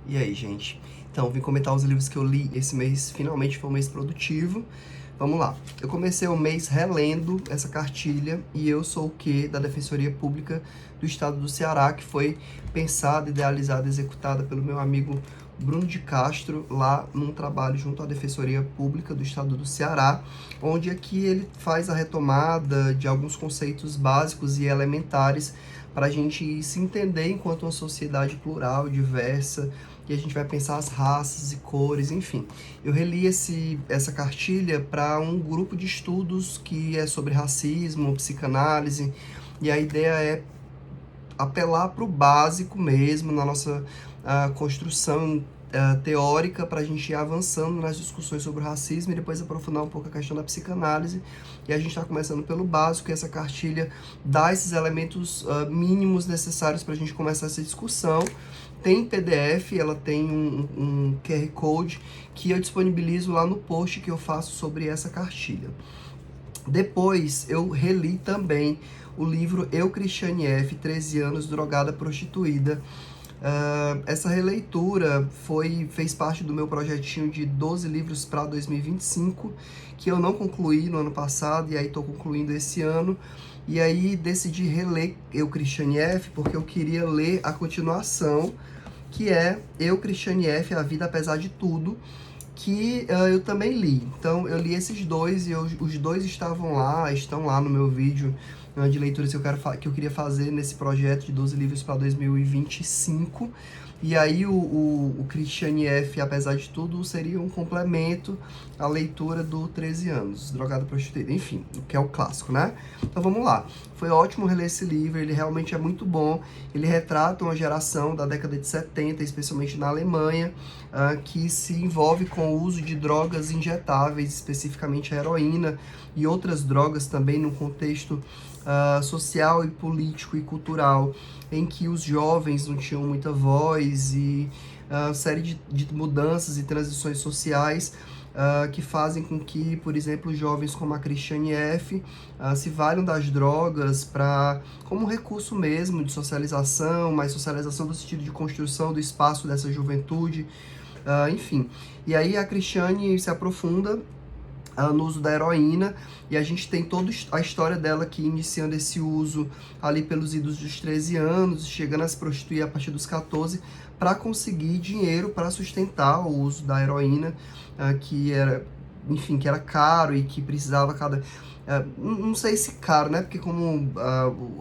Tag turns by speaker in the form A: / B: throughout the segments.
A: E aí, gente? Então, vim comentar os livros que eu li esse mês. Finalmente foi um mês produtivo. Vamos lá. Eu comecei o mês relendo essa cartilha e eu sou o quê? Da Defensoria Pública do Estado do Ceará, que foi pensada, idealizada, executada pelo meu amigo Bruno de Castro, lá num trabalho junto à Defensoria Pública do Estado do Ceará, onde aqui ele faz a retomada de alguns conceitos básicos e elementares para a gente se entender enquanto uma sociedade plural, diversa, e a gente vai pensar as raças e cores, enfim. Eu reli essa cartilha para um grupo de estudos que é sobre racismo, psicanálise, e a ideia é apelar para o básico mesmo na nossa construção teórica, para a gente ir avançando nas discussões sobre o racismo e depois aprofundar um pouco a questão da psicanálise. E a gente está começando pelo básico, e essa cartilha dá esses elementos mínimos necessários para a gente começar essa discussão. Tem PDF, ela tem um QR Code que eu disponibilizo lá no post que eu faço sobre essa cartilha. Depois, eu reli também o livro Eu, Cristiane F., 13 anos, drogada, prostituída. Essa releitura fez parte do meu projetinho de 12 livros para 2025, que eu não concluí no ano passado, e aí estou concluindo esse ano. E aí decidi reler Eu, Cristiane F., porque eu queria ler a continuação, que é Eu, Cristiane F., A Vida Apesar de Tudo, que eu também li. Então, eu li esses dois e os dois estão lá no meu vídeo de leituras que eu queria fazer nesse projeto de 12 livros para 2025. E aí, o Cristiane F., Apesar de Tudo, seria um complemento à leitura do 13 anos, Drogada Prostituída, enfim, que é o clássico, né? Então, vamos lá. Foi ótimo reler esse livro, ele realmente é muito bom. Ele retrata uma geração da década de 70, especialmente na Alemanha, que se envolve com o uso de drogas injetáveis, especificamente a heroína e outras drogas também, num contexto social e político e cultural, em que os jovens não tinham muita voz, e uma série de mudanças e transições sociais que fazem com que, por exemplo, jovens como a Cristiane F. Se valham das drogas como recurso mesmo de socialização, mas socialização no sentido de construção do espaço dessa juventude, enfim. E aí a Cristiane se aprofunda no uso da heroína, e a gente tem toda a história dela aqui, iniciando esse uso ali pelos idos dos 13 anos, chegando a se prostituir a partir dos 14, para conseguir dinheiro para sustentar o uso da heroína, que era, enfim, que era caro e que precisava não sei se caro, né, porque como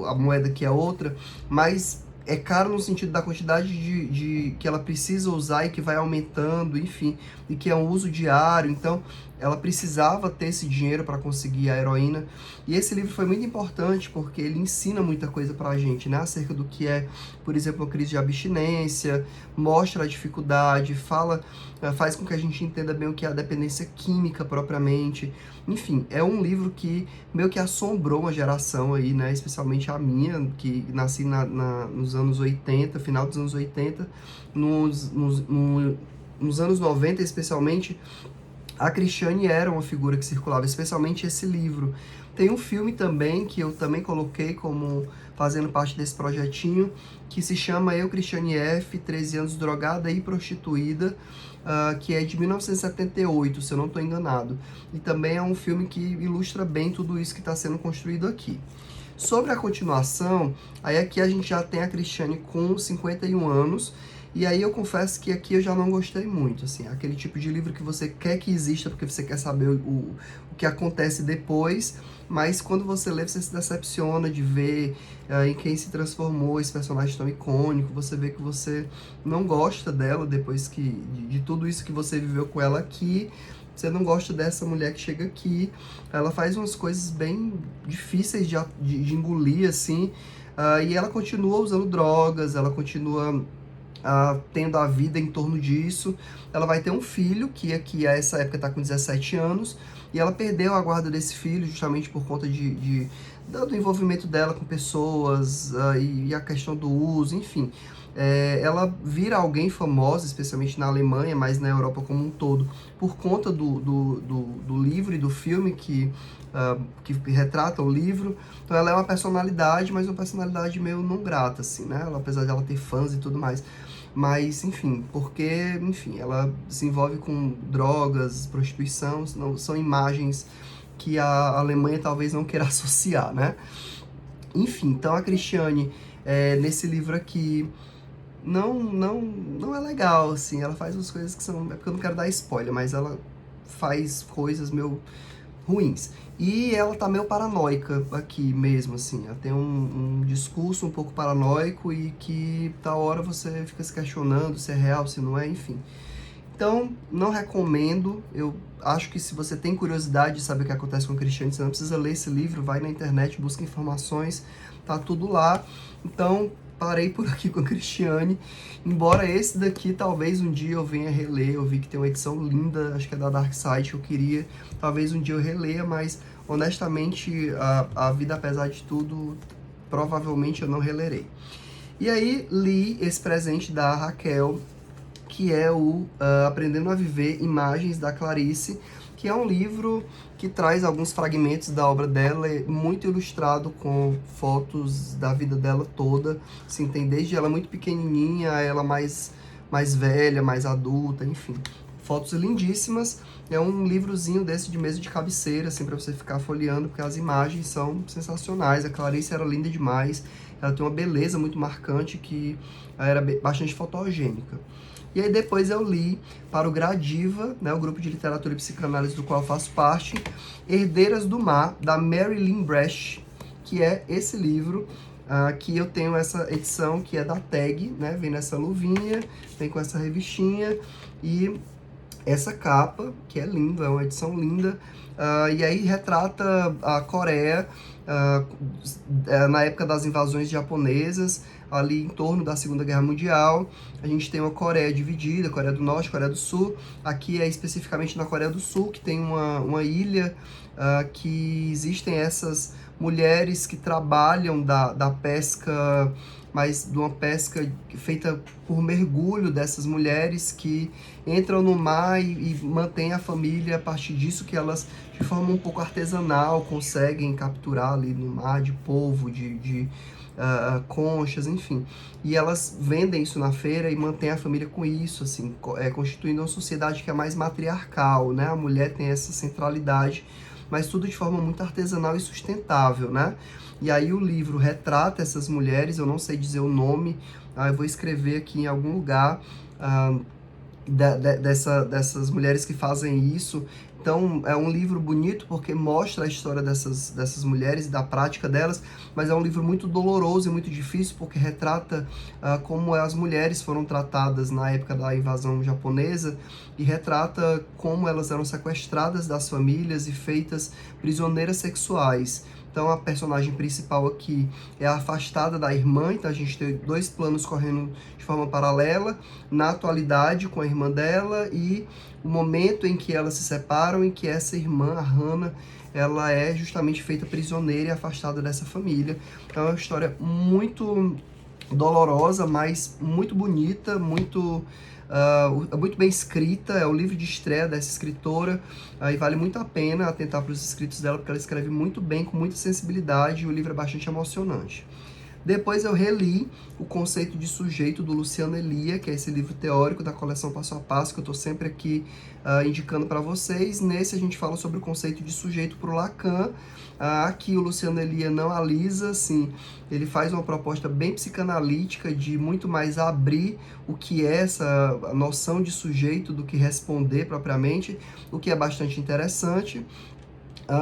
A: a moeda aqui é outra, mas é caro no sentido da quantidade de que ela precisa usar e que vai aumentando, enfim, e que é um uso diário. Então, ela precisava ter esse dinheiro para conseguir a heroína. E esse livro foi muito importante porque ele ensina muita coisa para a gente, né? Acerca do que é, por exemplo, uma crise de abstinência, mostra a dificuldade, faz com que a gente entenda bem o que é a dependência química propriamente. Enfim, é um livro que meio que assombrou uma geração aí, né? Especialmente a minha, que nasci nos anos 80, final dos anos 80, nos anos 90 especialmente. A Cristiane era uma figura que circulava, especialmente esse livro. Tem um filme também, que eu também coloquei como fazendo parte desse projetinho, que se chama Eu, Cristiane F., 13 anos, drogada e prostituída, que é de 1978, se eu não estou enganado. E também é um filme que ilustra bem tudo isso que está sendo construído aqui. Sobre a continuação, aí aqui a gente já tem a Cristiane com 51 anos, e aí eu confesso que aqui eu já não gostei muito, assim, aquele tipo de livro que você quer que exista porque você quer saber o que acontece depois, mas quando você lê, você se decepciona de ver em quem se transformou esse personagem tão icônico, você vê que você não gosta dela depois de tudo isso que você viveu com ela aqui. Você não gosta dessa mulher que chega aqui, ela faz umas coisas bem difíceis de engolir, assim, e ela continua usando drogas, ela continua tendo a vida em torno disso. Ela vai ter um filho, que aqui a essa época está com 17 anos, e ela perdeu a guarda desse filho justamente por conta do envolvimento dela com pessoas, e a questão do uso, enfim. Ela vira alguém famosa, especialmente na Alemanha, mas na Europa como um todo, por conta do livro e do filme que retrata o livro. Então ela é uma personalidade, mas uma personalidade meio não grata, assim, né? Apesar de ela ter fãs e tudo mais. mas, enfim, porque, enfim, ela se envolve com drogas, prostituição, são imagens que a Alemanha talvez não queira associar, né? Enfim, então a Cristiane, nesse livro aqui, não é legal, assim, ela faz umas coisas que são, é porque eu não quero dar spoiler, mas ela faz coisas meio ruins. E ela tá meio paranoica aqui mesmo, assim. Ela tem um discurso um pouco paranoico e que, da hora, você fica se questionando se é real, se não é, enfim. Então, não recomendo. Eu acho que se você tem curiosidade de saber o que acontece com o Cristiane, você não precisa ler esse livro, vai na internet, busca informações, tá tudo lá. Então, parei por aqui com a Cristiane. Embora esse daqui, talvez um dia eu venha reler. Eu vi que tem uma edição linda, acho que é da Dark Side, que eu queria. Talvez um dia eu releia, mas honestamente, a vida apesar de tudo, provavelmente eu não relerei. E aí, li esse presente da Raquel, que é o Aprendendo a Viver, Imagens da Clarice, que é um livro que traz alguns fragmentos da obra dela, muito ilustrado com fotos da vida dela toda, assim, tem desde ela muito pequenininha, a ela mais velha, mais adulta, enfim. Fotos lindíssimas, é um livrozinho desse de mesa de cabeceira, assim, pra você ficar folheando, porque as imagens são sensacionais, a Clarice era linda demais, ela tem uma beleza muito marcante que era bastante fotogênica. E aí depois eu li para o Gradiva, né, o grupo de literatura e psicanálise do qual eu faço parte, Herdeiras do Mar, da Mary Lynn Bresch, que é esse livro, que eu tenho essa edição que é da Tag, né, vem nessa luvinha, vem com essa revistinha e essa capa, que é linda, é uma edição linda, e aí retrata a Coreia na época das invasões japonesas, ali em torno da Segunda Guerra Mundial. A gente tem uma Coreia dividida, Coreia do Norte, Coreia do Sul. Aqui é especificamente na Coreia do Sul, que tem uma ilha que existem essas mulheres que trabalham da pesca, mas de uma pesca feita por mergulho dessas mulheres que entram no mar e mantêm a família a partir disso, que elas, de forma um pouco artesanal, conseguem capturar ali no mar de polvo, de conchas, enfim. E elas vendem isso na feira e mantêm a família com isso, assim, constituindo uma sociedade que é mais matriarcal, né? A mulher tem essa centralidade, mas tudo de forma muito artesanal e sustentável, né? E aí o livro retrata essas mulheres, eu não sei dizer o nome, eu vou escrever aqui em algum lugar, dessas mulheres que fazem isso. Então, é um livro bonito porque mostra a história dessas mulheres e da prática delas, mas é um livro muito doloroso e muito difícil porque retrata como as mulheres foram tratadas na época da invasão japonesa e retrata como elas eram sequestradas das famílias e feitas prisioneiras sexuais. Então, a personagem principal aqui é afastada da irmã, então a gente tem dois planos correndo de forma paralela, na atualidade com a irmã dela e o momento em que elas se separam, em que essa irmã, a Hannah, ela é justamente feita prisioneira e afastada dessa família. Então, é uma história muito dolorosa, mas muito bonita, muito bem escrita, é o livro de estreia dessa escritora, e vale muito a pena atentar para os escritos dela, porque ela escreve muito bem, com muita sensibilidade, e o livro é bastante emocionante. Depois eu reli O Conceito de Sujeito, do Luciano Elia, que é esse livro teórico da coleção Passo a Passo, que eu estou sempre aqui indicando para vocês. Nesse a gente fala sobre o conceito de sujeito para o Lacan. Aqui o Luciano Elia não alisa, assim, ele faz uma proposta bem psicanalítica de muito mais abrir o que é essa noção de sujeito do que responder propriamente, o que é bastante interessante.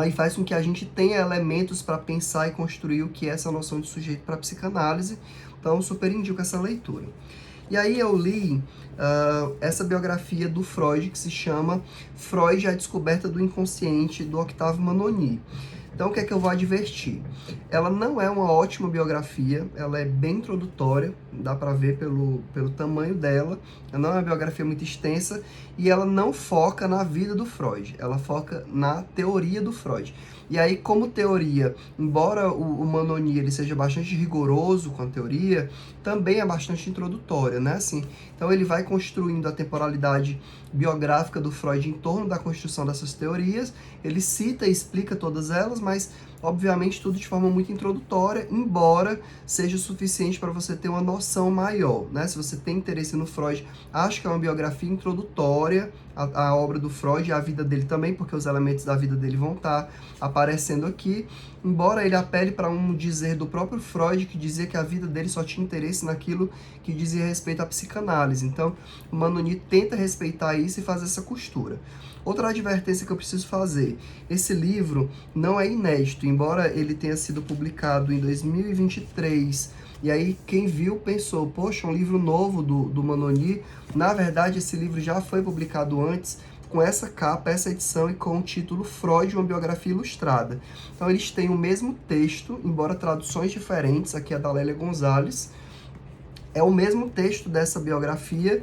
A: E faz com que a gente tenha elementos para pensar e construir o que é essa noção de sujeito para a psicanálise. Então, super indico essa leitura. E aí eu li essa biografia do Freud, que se chama Freud, a Descoberta do Inconsciente, do Octave Manoni. Então, o que é que eu vou advertir? Ela não é uma ótima biografia, ela é bem introdutória, dá para ver pelo tamanho dela, ela não é uma biografia muito extensa, e ela não foca na vida do Freud, ela foca na teoria do Freud. E aí, como teoria, embora o Manoni ele seja bastante rigoroso com a teoria, também é bastante introdutória, né? Assim, então ele vai construindo a temporalidade biográfica do Freud em torno da construção dessas teorias, ele cita e explica todas elas, mas Obviamente, tudo de forma muito introdutória, embora seja suficiente para você ter uma noção maior, né? Se você tem interesse no Freud, acho que é uma biografia introdutória, a obra do Freud e a vida dele também, porque os elementos da vida dele vão estar aparecendo aqui, embora ele apele para um dizer do próprio Freud, que dizia que a vida dele só tinha interesse naquilo que dizia respeito à psicanálise. Então, o Manoni tenta respeitar isso e fazer essa costura. Outra advertência que eu preciso fazer: esse livro não é inédito, embora ele tenha sido publicado em 2023, e aí quem viu pensou, poxa, um livro novo do Manoni. Na verdade, esse livro já foi publicado antes, com essa capa, essa edição, e com o título Freud, uma biografia ilustrada. Então eles têm o mesmo texto, embora traduções diferentes, aqui é da Lélia Gonzalez. É o mesmo texto dessa biografia,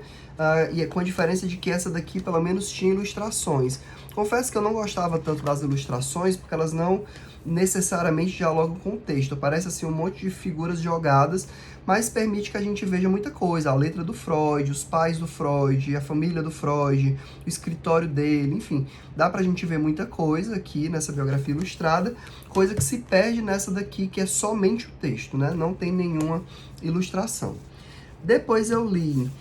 A: e é com a diferença de que essa daqui, pelo menos, tinha ilustrações. Confesso que eu não gostava tanto das ilustrações, porque elas não necessariamente dialogam com o texto. Parece assim um monte de figuras jogadas, mas permite que a gente veja muita coisa. A letra do Freud, os pais do Freud, a família do Freud, o escritório dele, enfim. Dá pra gente ver muita coisa aqui nessa biografia ilustrada, coisa que se perde nessa daqui, que é somente o texto, né? Não tem nenhuma ilustração. Depois eu li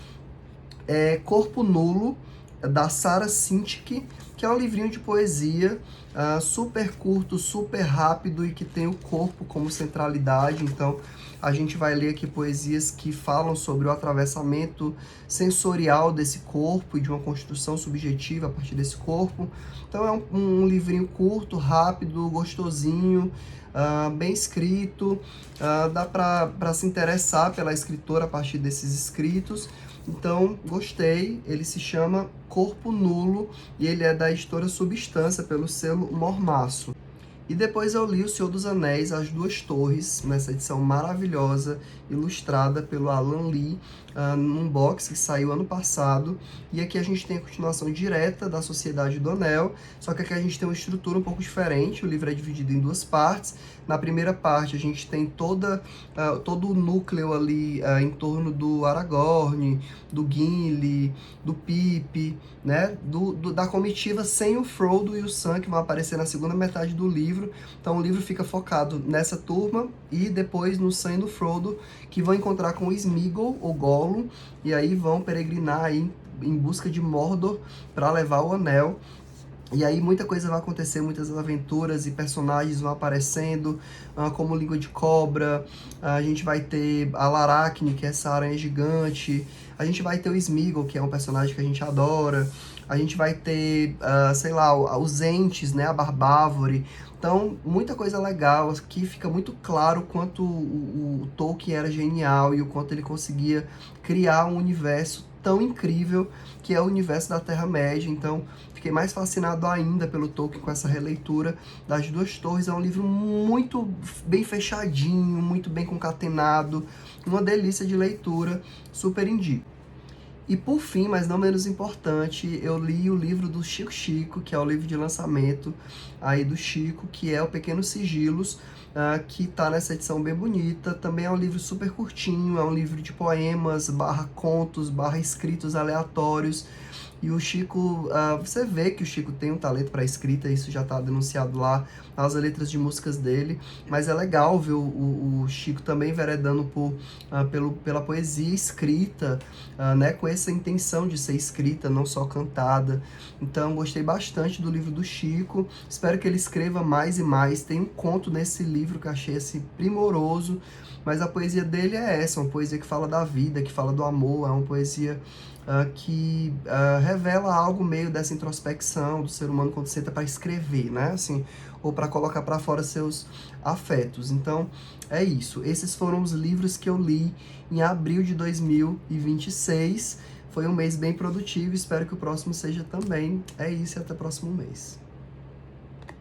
A: Corpo Nulo, da Sara Sintik, que é um livrinho de poesia super curto, super rápido e que tem o corpo como centralidade. Então, a gente vai ler aqui poesias que falam sobre o atravessamento sensorial desse corpo e de uma construção subjetiva a partir desse corpo. Então, é um livrinho curto, rápido, gostosinho, bem escrito. Dá para se interessar pela escritora a partir desses escritos. Então, gostei. Ele se chama Corpo Nulo e ele é da editora Substância, pelo selo Mormaço. E depois eu li O Senhor dos Anéis, As Duas Torres, nessa edição maravilhosa, ilustrada pelo Alan Lee, num box que saiu ano passado. E aqui a gente tem a continuação direta da Sociedade do Anel, só que aqui a gente tem uma estrutura um pouco diferente. O livro é dividido em duas partes. Na primeira parte a gente tem todo o núcleo ali em torno do Aragorn, do Gimli, do Pippin, né? Da comitiva sem o Frodo e o Sam, que vão aparecer na segunda metade do livro. Então o livro fica focado nessa turma e depois no Sam e no Frodo, que vão encontrar com o Sméagol, ou Gollum, e aí vão peregrinar aí em busca de Mordor para levar o anel. E aí muita coisa vai acontecer, muitas aventuras e personagens vão aparecendo, como Língua de Cobra. A gente vai ter a Laracne, que é essa aranha gigante. A gente vai ter o Sméagol, que é um personagem que a gente adora. A gente vai ter, sei lá, os Ents, né, a Barbárvore. Então, muita coisa legal. Aqui fica muito claro o quanto o Tolkien era genial e o quanto ele conseguia criar um universo tão incrível que é o universo da Terra-média. Então, fiquei mais fascinado ainda pelo Tolkien com essa releitura das Duas Torres. É um livro muito bem fechadinho, muito bem concatenado, uma delícia de leitura, super indico. E por fim, mas não menos importante, eu li o livro do Chico Chico, que é o livro de lançamento aí do Chico, que é o Pequenos Sigilos, que tá nessa edição bem bonita. Também é um livro super curtinho, é um livro de poemas, /contos, /escritos aleatórios. E o Chico, você vê que o Chico tem um talento para escrita, isso já está denunciado lá nas letras de músicas dele, mas é legal ver o Chico também veredando pela poesia escrita, né, com essa intenção de ser escrita, não só cantada. Então, gostei bastante do livro do Chico, espero que ele escreva mais e mais. Tem um conto nesse livro que eu achei assim, primoroso, mas a poesia dele é essa, uma poesia que fala da vida, que fala do amor, é uma poesia que revela algo meio dessa introspecção do ser humano quando senta para escrever, né? Assim, ou para colocar para fora seus afetos. Então, é isso. Esses foram os livros que eu li em abril de 2026. Foi um mês bem produtivo, espero que o próximo seja também. É isso e até o próximo mês.